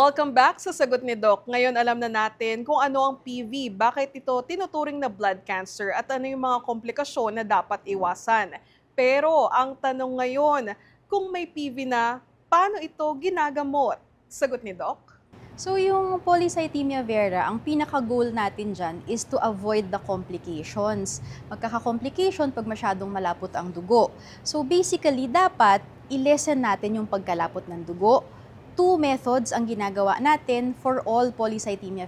Welcome back sa Sagot ni Doc. Ngayon alam na natin kung ano ang PV, bakit ito tinuturing na blood cancer at ano yung mga komplikasyon na dapat iwasan. Pero ang tanong ngayon, kung may PV na, paano ito ginagamot? Sagot ni Doc? So yung polycythemia vera, ang pinaka-goal natin dyan is to avoid the complications. Magkaka-complication pag masyadong malapot ang dugo. So basically, dapat i-lessen natin yung pagkalapot ng dugo. Two methods ang ginagawa natin for all polycythemia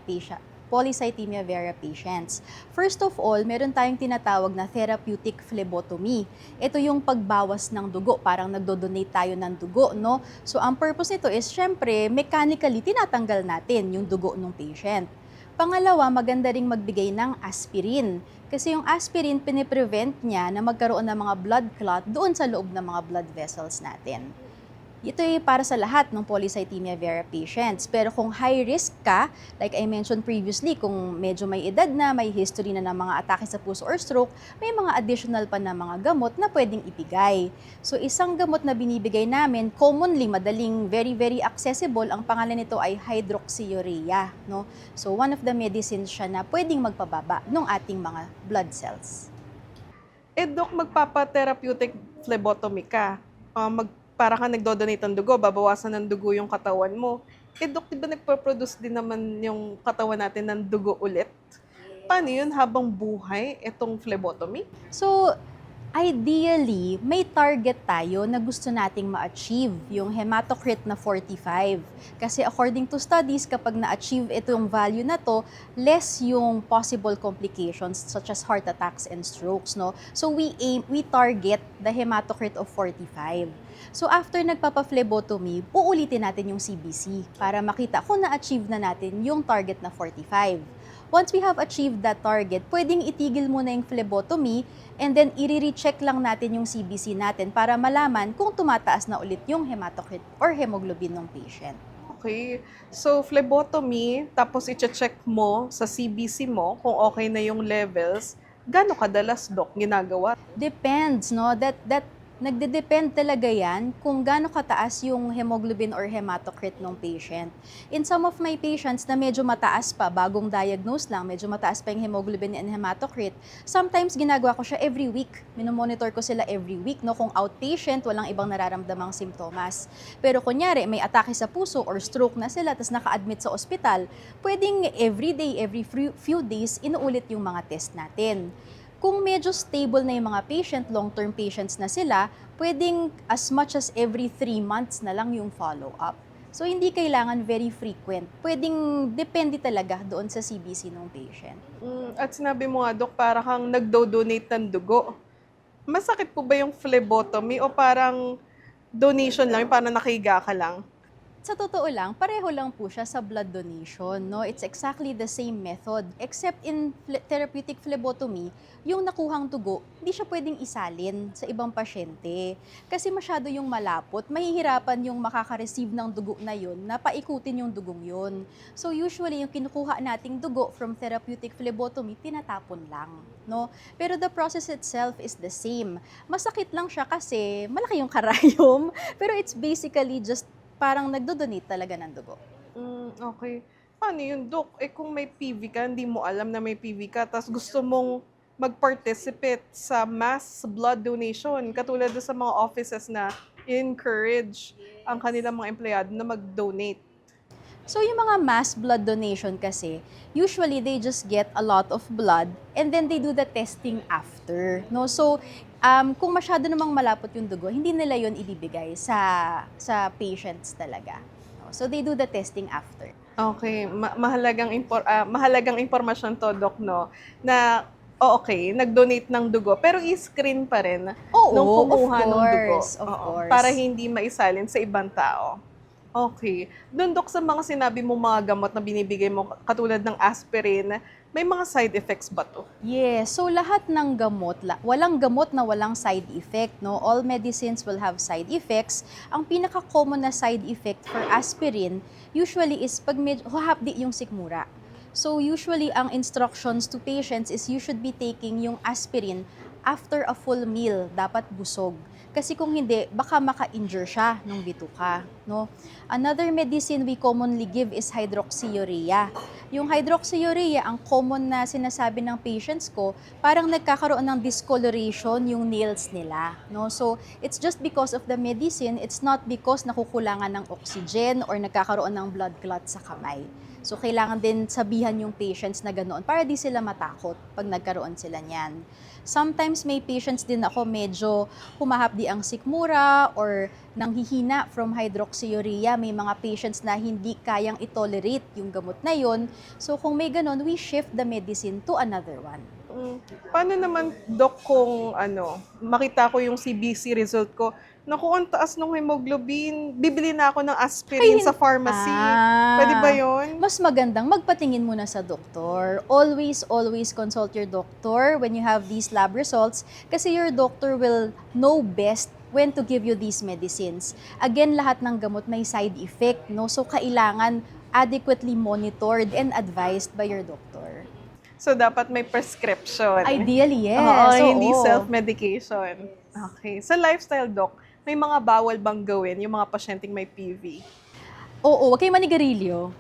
vera patients. First of all, meron tayong tinatawag na therapeutic phlebotomy. Ito yung pagbawas ng dugo, parang nagdo-donate tayo ng dugo, no? So ang purpose nito is, syempre, mechanically tinatanggal natin yung dugo ng patient. Pangalawa, maganda ring magbigay ng aspirin. Kasi yung aspirin, piniprevent niya na magkaroon ng mga blood clot doon sa loob ng mga blood vessels natin. Ito ay para sa lahat ng polycythemia vera patients. Pero kung high risk ka, like I mentioned previously, kung medyo may edad na, may history na ng mga atake sa puso or stroke, may mga additional pa na mga gamot na pwedeng ibigay. So isang gamot na binibigay namin, commonly, madaling, very, very accessible, ang pangalan nito ay hydroxyurea. No? So one of the medicines siya na pwedeng magpababa ng ating mga blood cells. Doc, magpapa-therapeutic phlebotomy ka. Para ka nagdo-donate ng dugo, babawasan ng dugo yung katawan mo. Doc, di ba nagpo-produce din naman yung katawan natin ng dugo ulit? Paano yun habang buhay, itong phlebotomy? So, ideally, may target tayo na gusto nating ma-achieve, yung hematocrit na 45. Kasi according to studies, kapag na-achieve itong value na to, less yung possible complications such as heart attacks and strokes, no? So we target the hematocrit of 45. So after nagpapa-phlebotomy, uulitin natin yung CBC para makita kung na-achieve na natin yung target na 45. Once we have achieved that target, pwedeng itigil muna yung phlebotomy and then i-recheck lang natin yung CBC natin para malaman kung tumataas na ulit yung hematocrit or hemoglobin ng patient. Okay. So, phlebotomy, tapos i-check mo sa CBC mo kung okay na yung levels. Gaano kadalas, Doc, ginagawa? Depends, no? Nagde-depend talaga yan kung gaano kataas yung hemoglobin or hematocrit ng patient. In some of my patients na medyo mataas pa, bagong diagnose lang, medyo mataas pa yung hemoglobin and hematocrit, sometimes ginagawa ko siya every week. Minomonitor ko sila every week, no? Kung outpatient, walang ibang nararamdamang simptomas. Pero kunyari, may atake sa puso or stroke na sila, tapos naka-admit sa ospital, pwedeng every day, every few days, inuulit yung mga test natin. Kung medyo stable na yung mga patient, long-term patients na sila, pwedeng as much as every 3 months na lang yung follow-up. So, hindi kailangan very frequent. Pwedeng depende talaga doon sa CBC ng patient. At sinabi mo nga, Doc, para kang nagdo-donate ng dugo. Masakit po ba yung phlebotomy o parang donation lang, parang nakahiga ka lang? Sa totoo lang, pareho lang po siya sa blood donation, no? It's exactly the same method. Except in therapeutic phlebotomy, yung nakuhang dugo, hindi siya pwedeng isalin sa ibang pasyente. Kasi masyado yung malapot, mahihirapan yung makaka-receive ng dugo na yun, na paikutin yung dugong yun. So usually, yung kinukuha nating dugo from therapeutic phlebotomy, tinatapon lang, no? Pero the process itself is the same. Masakit lang siya kasi malaki yung karayom, pero it's basically just parang nagdo-donate talaga ng dugo. Okay. Paano yun, Doc? Kung may PV ka, hindi mo alam na may PV ka, tapos gusto mong mag-participate sa mass blood donation, katulad doon sa mga offices na encourage ang kanilang mga empleyado na mag-donate. So yung mga mass blood donation kasi, usually they just get a lot of blood and then they do the testing after, no? So kung masyado namang malapot yung dugo, hindi nila yon ibibigay sa patients talaga. No? So they do the testing after. Okay, mahalagang impormasyon to, Doc, no? Na, okay, nag-donate ng dugo, pero i-screen pa rin Oo, nung of kumuha ng dugo. course, of Oo, course. para hindi maisalin sa ibang tao. Okay. Doon, Doc, sa mga sinabi mo mga gamot na binibigay mo, katulad ng aspirin, may mga side effects ba to? Yes, so lahat ng gamot, walang gamot na walang side effect, no? All medicines will have side effects. Ang pinaka-common na side effect for aspirin usually is pag medyo hahapdi yung sikmura. So usually ang instructions to patients is you should be taking yung aspirin after a full meal, dapat busog. Kasi kung hindi, baka maka-injure siya ng bituka, no? Another medicine we commonly give is hydroxyurea. Yung hydroxyurea, ang common na sinasabi ng patients ko, parang nagkakaroon ng discoloration yung nails nila, no? So, it's just because of the medicine, it's not because nakukulangan ng oxygen or nagkakaroon ng blood clot sa kamay. So, kailangan din sabihan yung patients na ganoon para di sila matakot pag nagkaroon sila niyan. Sometimes may patients din ako medyo humahapdi ang sikmura or nanghihina from hydroxyurea. May mga patients na hindi kayang itolerate yung gamot na yon. So kung may ganon, we shift the medicine to another one. Paano naman, Dok, kung makita ko yung CBC result ko, naku, ang taas ng hemoglobin, bibili na ako ng aspirin sa pharmacy. Pwede ba yun? Mas magandang magpatingin muna sa doktor. Always, always consult your doctor when you have these lab results kasi your doctor will know best when to give you these medicines. Again, lahat ng gamot may side effect, no? So, kailangan adequately monitored and advised by your doctor. So, dapat may prescription. Ideally, yes. Oo, hindi Oo. self-medication. Okay. Sa lifestyle, Doc, may mga bawal bang gawin yung mga pasyenteng may PV? Oo, wag kayong manigarilyo.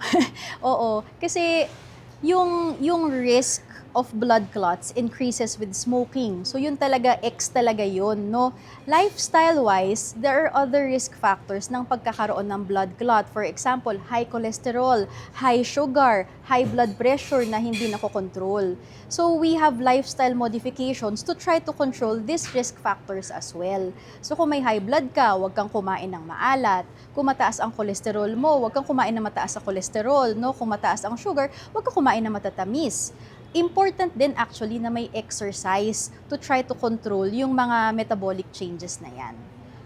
Oo, kasi yung risk of blood clots increases with smoking. So yun talaga, talaga yun, no? Lifestyle-wise, there are other risk factors ng pagkakaroon ng blood clot. For example, high cholesterol, high sugar, high blood pressure na hindi nakokontrol. So we have lifestyle modifications to try to control these risk factors as well. So kung may high blood ka, huwag kang kumain ng maalat. Kung mataas ang cholesterol mo, huwag kang kumain ng mataas sa cholesterol, no? Kung mataas ang sugar, huwag kang kumain ng matatamis. Important din actually na may exercise to try to control yung mga metabolic changes na yan.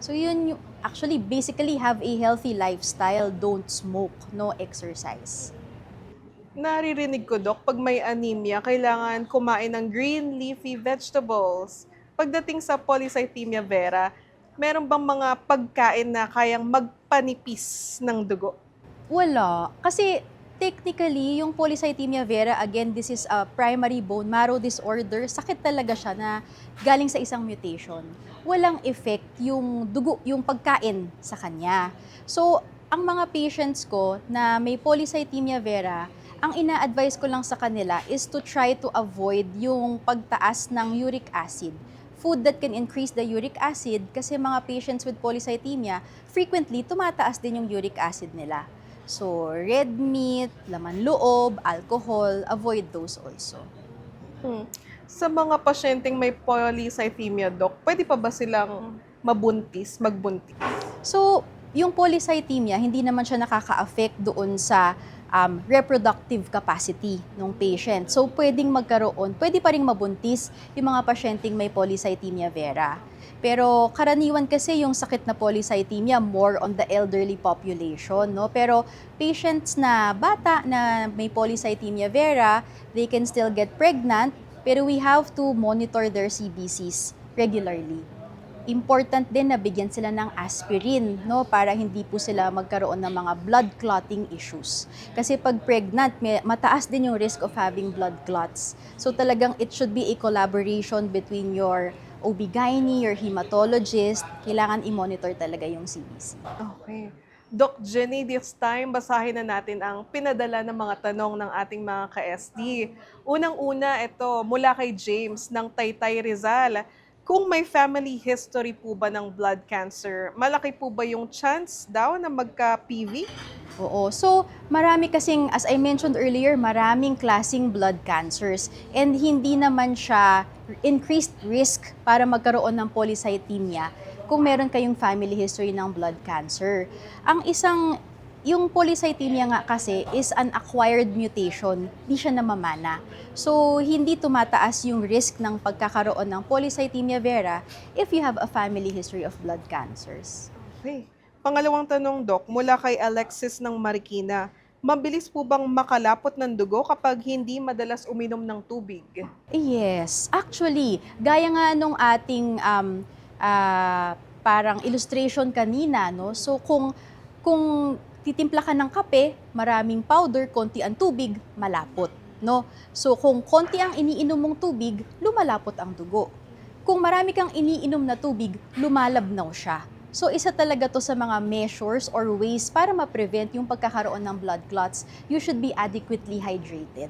So yun, actually basically have a healthy lifestyle, don't smoke, no exercise. Naririnig ko, Doc, pag may anemia, kailangan kumain ng green leafy vegetables. Pagdating sa polycythemia vera, meron bang mga pagkain na kayang magpanipis ng dugo? Wala. Kasi technically, yung polycythemia vera, again, this is a primary bone marrow disorder. Sakit talaga siya na galing sa isang mutation. Walang effect yung dugo, yung pagkain sa kanya. So, ang mga patients ko na may polycythemia vera, ang ina-advise ko lang sa kanila is to try to avoid yung pagtaas ng uric acid. Food that can increase the uric acid kasi mga patients with polycythemia, frequently tumataas din yung uric acid nila. So, red meat, laman loob, alcohol, avoid those also. Sa mga pasyenteng may polycythemia, Doc, pwede pa ba silang magbuntis? So, yung polycythemia, hindi naman siya nakaka-affect doon sa reproductive capacity ng patient. So, pwede pa rin mabuntis yung mga pasyenteng may polycythemia vera. Pero karaniwan kasi yung sakit na polycythemia more on the elderly population, no? Pero patients na bata na may polycythemia vera, they can still get pregnant, pero we have to monitor their CBCs regularly. Important din na bigyan sila ng aspirin, no, para hindi po sila magkaroon ng mga blood clotting issues. Kasi pag pregnant, mataas din yung risk of having blood clots. So talagang it should be a collaboration between your OB-GYN, your hematologist. Kailangan i-monitor talaga yung CBC. Okay. Doc Jenny, this time, basahin na natin ang pinadala ng mga tanong ng ating mga ka-SD. Unang-una, ito, mula kay James ng Taytay Rizal. Kung may family history po ba ng blood cancer, malaki po ba yung chance daw na magka-PV? Oo. So, marami kasing, as I mentioned earlier, maraming klasing blood cancers. And hindi naman siya increased risk para magkaroon ng polycythemia kung meron kayong family history ng blood cancer. Yung polycythemia nga kasi is an acquired mutation, di siya namamana. So, hindi tumataas yung risk ng pagkakaroon ng polycythemia vera if you have a family history of blood cancers. Okay. Pangalawang tanong, Doc, mula kay Alexis ng Marikina. Mabilis po bang makalapot ng dugo kapag hindi madalas uminom ng tubig? Yes. Actually, gaya nga nung ating parang illustration kanina, no? So, kung titimpla ka ng kape, maraming powder, konti ang tubig, malapot, no? So kung konti ang iniinom mong tubig, lumalapot ang dugo. kung marami kang iniinom na tubig, lumalabnaw siya. So isa talaga to sa mga measures or ways para ma-prevent yung pagkakaroon ng blood clots. You should be adequately hydrated.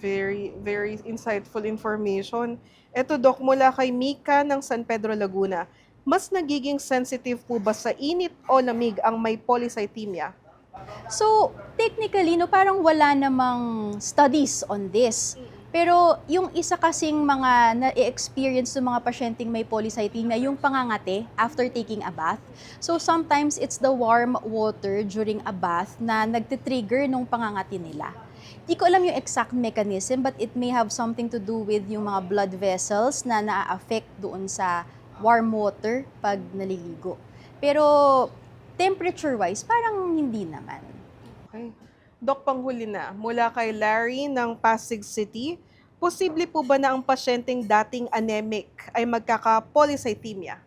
Very, very insightful information. Ito, Doc, mula kay Mika ng San Pedro, Laguna. Mas nagiging sensitive po ba sa init o lamig ang may polycythemia? So, technically, no, parang wala namang studies on this. Pero yung isa kasing mga na-experience ng mga pasyenteng may polycythemia, yung pangangate after taking a bath. So, sometimes it's the warm water during a bath na nagtitrigger nung pangangati nila. Di ko alam yung exact mechanism, but it may have something to do with yung mga blood vessels na na-affect doon sa warm water pag naliligo. Pero temperature-wise, parang hindi naman. Okay. Doc, panghuli na. Mula kay Larry ng Pasig City, posible po ba na ang pasyenteng dating anemic ay magkaka-polycythemia?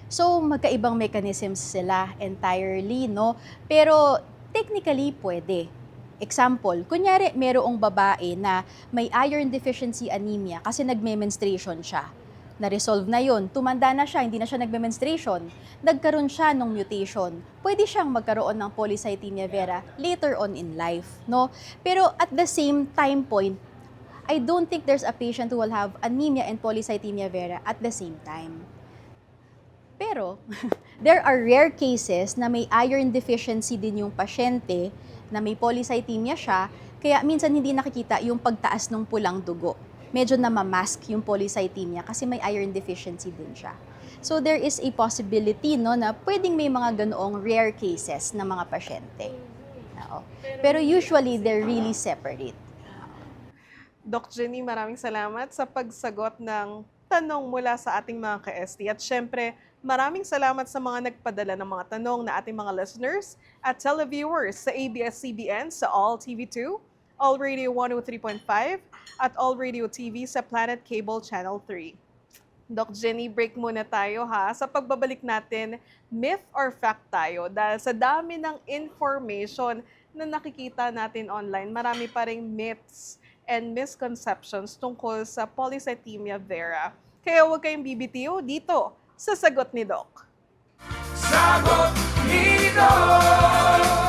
So, magkaibang mechanisms sila entirely, no? Pero technically, pwede. Example, kunyari merong babae na may iron deficiency anemia kasi nagme-menstruation siya. Na-resolve na yun, tumanda na siya, hindi na siya nagme-menstruation, nagkaroon siya ng mutation, pwede siyang magkaroon ng polycythemia vera later on in life, no? Pero at the same time point, I don't think there's a patient who will have anemia and polycythemia vera at the same time. Pero, there are rare cases na may iron deficiency din yung pasyente, na may polycythemia siya, kaya minsan hindi nakikita yung pagtaas ng pulang dugo. Medyo namamask yung polycythemia kasi may iron deficiency din siya. So there is a possibility, no, na pwedeng may mga ganoong rare cases na mga pasyente. Oo. Pero usually, they're really separate. Doc Jenny, maraming salamat sa pagsagot ng tanong mula sa ating mga ka-ST. At syempre, maraming salamat sa mga nagpadala ng mga tanong na ating mga listeners at televiewers sa ABS-CBN, sa All TV2, All Radio 103.5, at All Radio TV sa Planet Cable Channel 3. Doc Jenny, break muna tayo ha. Sa pagbabalik natin, myth or fact tayo. Dahil sa dami ng information na nakikita natin online, marami pa ring myths and misconceptions tungkol sa polycythemia vera. Kaya huwag kayong bibitiw dito sa Sagot ni Doc. Sagot ni Doc!